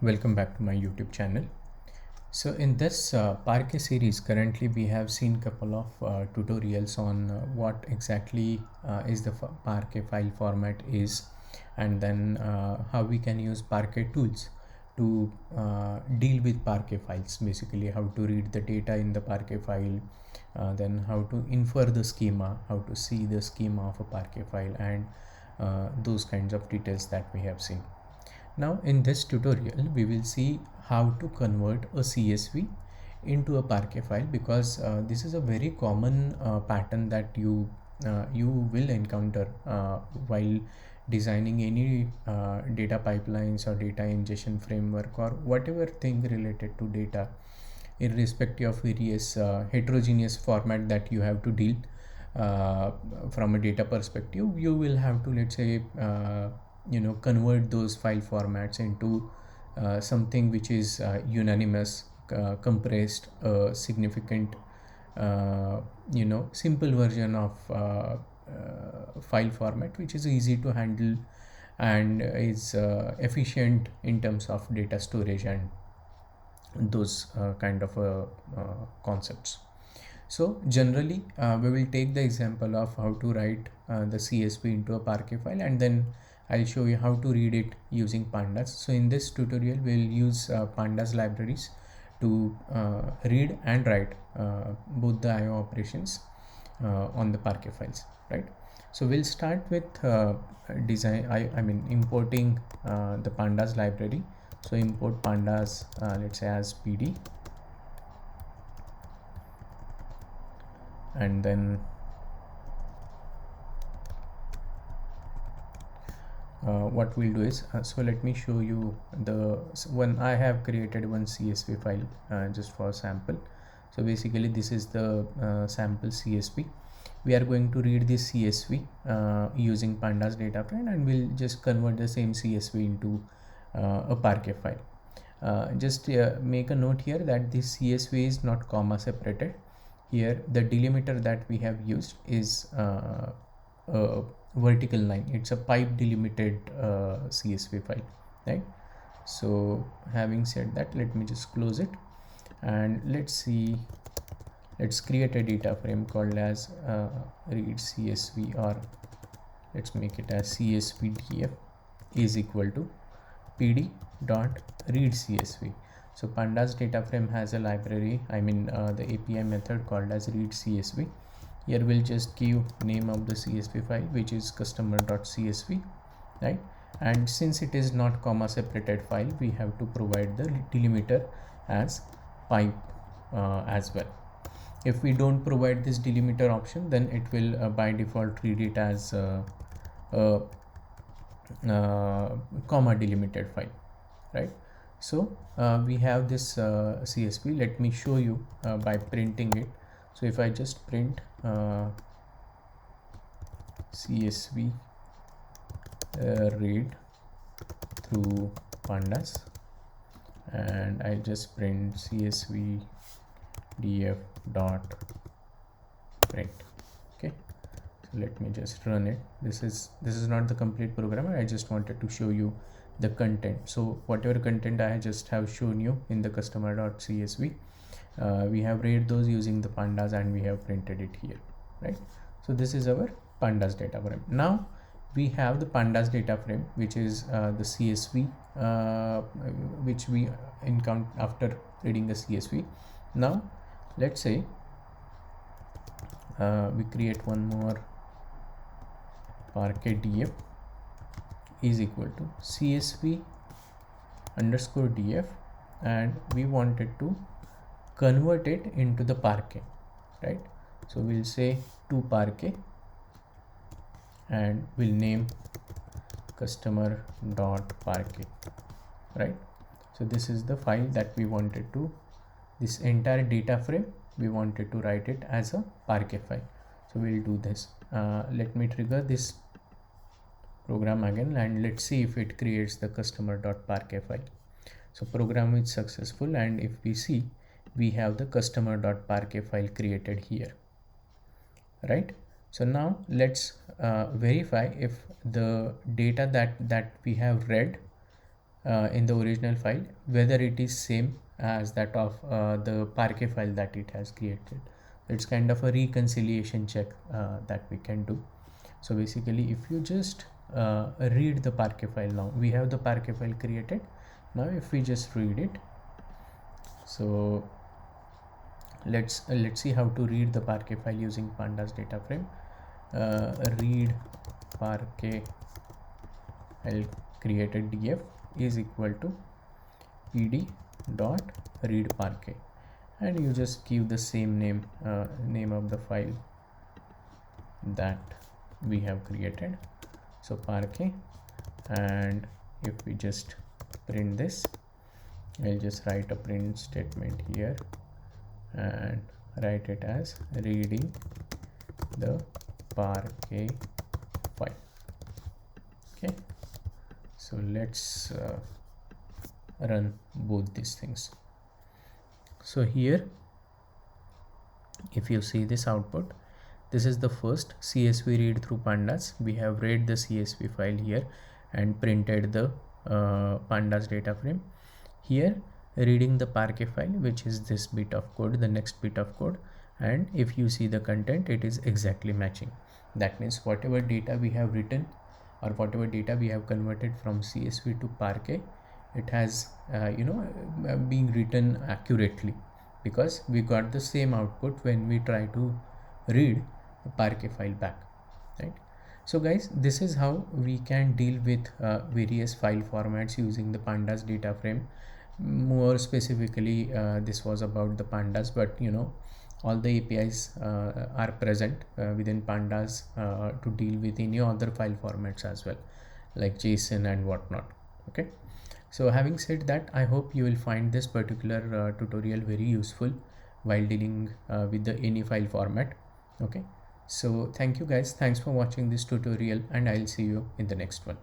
Welcome back to my YouTube channel. So in this Parquet series, currently we have seen couple of tutorials on what exactly is the Parquet file format is, and then how we can use Parquet tools to deal with Parquet files. Basically, how to read the data in the Parquet file, then how to infer the schema, how to see the schema of a Parquet file, and those kinds of details that we have seen. Now in this tutorial we will see how to convert a CSV into a Parquet file, because this is a very common pattern that you will encounter while designing any data pipelines or data ingestion framework or whatever thing related to data, irrespective of various heterogeneous format that you have to deal from a data perspective. You will have to, let's say, convert those file formats into something which is unanimous, compressed, significant, simple version of file format which is easy to handle and is efficient in terms of data storage and those kind of concepts. So generally we will take the example of how to write the CSV into a Parquet file, and then I'll show you how to read it using Pandas. So in this tutorial we'll use Pandas libraries to read and write both the IO operations on the Parquet files, right? So we'll start with importing the Pandas library. So import Pandas, let's say as PD, and then what we'll do is, so let me show you the one. I have created one CSV file just for sample. So basically this is the sample CSV. We are going to read this CSV using Pandas data frame, and we'll just convert the same CSV into a Parquet file. Just make a note here that this CSV is not comma separated. Here the delimiter that we have used is a vertical line. It's a pipe delimited CSV file, right? So having said that, let me just close it, and let's create a data frame called as read CSV, or let's make it as CSVDF is equal to PD dot read CSV. So Pandas data frame has a library, the API method called as read CSV. Here we'll just give name of the CSV file, which is customer.csv, right? And since it is not comma separated file, we have to provide the delimiter as pipe as well. If we don't provide this delimiter option, then it will by default read it as comma delimited file, right? So we have this CSV. Let me show you by printing it. So if I just print CSV read through Pandas, and I just print CSV df dot print. Okay, so let me just run it. This is not the complete program. I just wanted to show you the content. So whatever content I just have shown you in the customer.csv, we have read those using the Pandas, and we have printed it here, right? So this is our Pandas data frame. Now we have the Pandas data frame, which is the CSV which we encounter after reading the CSV. Now let's say we create one more Parquet df is equal to CSV underscore df, and we wanted to convert it into the Parquet, right? So we'll say to Parquet, and we'll name customer.parquet, right? So this is the file that we wanted to, this entire data frame we wanted to write it as a Parquet file. So we'll do this. Let me trigger this program again, and let's see if it creates the customer.parquet file. So program is successful, and if we see, we have the customer.parquet file created here, right? So now let's verify if the data that we have read in the original file, whether it is same as that of the Parquet file that it has created. It's kind of a reconciliation check that we can do. So basically, if you just read the Parquet file, now we have the Parquet file created. Now if we just read it, so let's see how to read the Parquet file using Pandas data frame. Read Parquet I'll created df is equal to pd dot read Parquet, and you just give the same name of the file that we have created, so Parquet. And if we just print this, I'll just write a print statement here and write it as reading the Parquet file. Okay, so let's run both these things. So here, if you see this output, this is the first CSV read through Pandas. We have read the CSV file here and printed the Pandas data frame. Here, reading the Parquet file, which is this bit of code, the next bit of code, and if you see the content, it is exactly matching. That means whatever data we have written or whatever data we have converted from CSV to Parquet, it has being written accurately, because we got the same output when we try to read the Parquet file back, right? So guys, this is how we can deal with various file formats using the Pandas data frame. More specifically, this was about the Pandas, but all the APIs are present within Pandas to deal with any other file formats as well, like JSON and whatnot. Okay, so having said that, I hope you will find this particular tutorial very useful while dealing with the any file format. Okay, so thank you guys, thanks for watching this tutorial, and I'll see you in the next one.